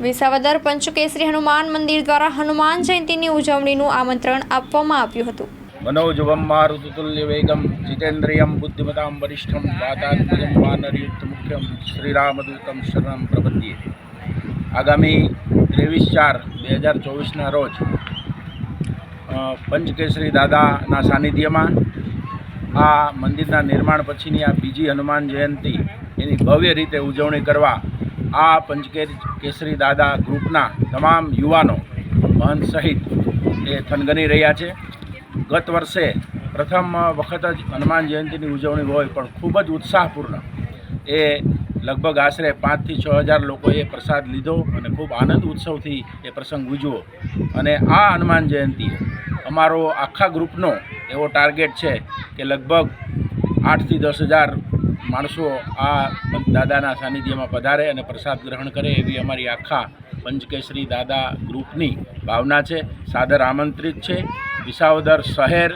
વિસાવદર પંચકેસરી હનુમાન મંદિર દ્વારા હનુમાન જયંતીની ઉજવણીનું આમંત્રણ આપવામાં આવ્યું હતું. मनोजुवं मारुतुल्य वेगम जितेन्द्रियं बुद्धिमतां वरिष्ठं वातात्मजं वानरयुक्त मुख्यं श्रीरामदूतं शरणं प्रपद्ये। आगामी 23/4/2024 रोज पंचकेसरी दादाना सानिध्यમાં આ મંદિરના નિર્માણ પછીની આ બીજી હનુમાન જયંતિ એની ભવ્ય રીતે ઉજવણી કરવા આ પંચકેસરી દાદા ગ્રુપના તમામ યુવાનો મહંત સહિત એ થનગની રહ્યા છે. ગત વર્ષે પ્રથમ વખત જ હનુમાન જયંતિની ઉજવણી હોય પણ ખૂબ જ ઉત્સાહપૂર્ણ એ લગભગ આશરે 5,000 થી 6,000 લોકોએ પ્રસાદ લીધો અને ખૂબ આનંદ ઉત્સવથી એ પ્રસંગ ઉજવો. અને આ હનુમાન જયંતિ અમારો આખા ગ્રુપનો એવો ટાર્ગેટ છે કે લગભગ 8,000 થી 10,000 માણસો આ દાદાના સાનિધ્યમાં પધારે અને પ્રસાદ ગ્રહણ કરે એવી અમારી આખા પંચકેસરી દાદા ગ્રુપની ભાવના છે. સાદર આમંત્રિત છે. વિસાવદર શહેર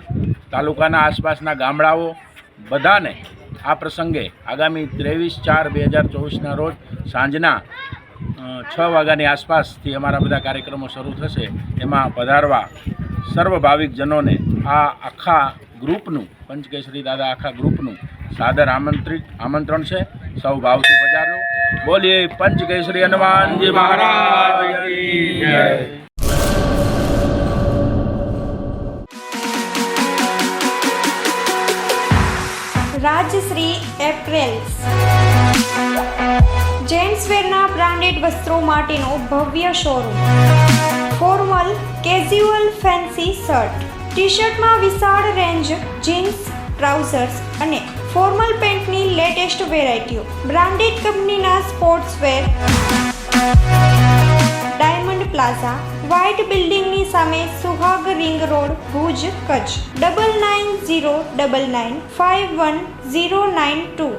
તાલુકાના આસપાસના ગામડાઓ બધાને આ પ્રસંગે આગામી 23/4/2024 રોજ સાંજના 6 વાગ્યાની આસપાસથી અમારા બધા કાર્યક્રમો શરૂ થશે. એમાં પધારવા સર્વ ભાવિકજનોને આ આખા ગ્રુપનું પંચકેસરી દાદા આખા ગ્રુપનું સાદર આમંત્રણ છે. સૌ ભાવથી પધારો. બોલીએ પંચકેસરી હનુમાનજી મહારાજ કી જય. રાજશ્રી એપ્રેલ્સ જેન્ટ્સવેરના બ્રાન્ડેડ વસ્ત્રો માટેનો ભવ્ય showroom. Formal, casual, fancy shirt, T શર્ટમાં વિશાળ રેન્જ, જીન્સ, ટ્રાઉઝર્સ અને ફોર્મલ પેન્ટની લેટેસ્ટ વેરાયટીઓ. બ્રાન્ડેડ કંપનીના સ્પોર્ટ્સવેર. ડાયમંડ પ્લાઝા, વ્હાઇટ બિલ્ડિંગની સામે, સુહાગ રિંગ રોડ, ભુજ, કચ્છ. 9909951092.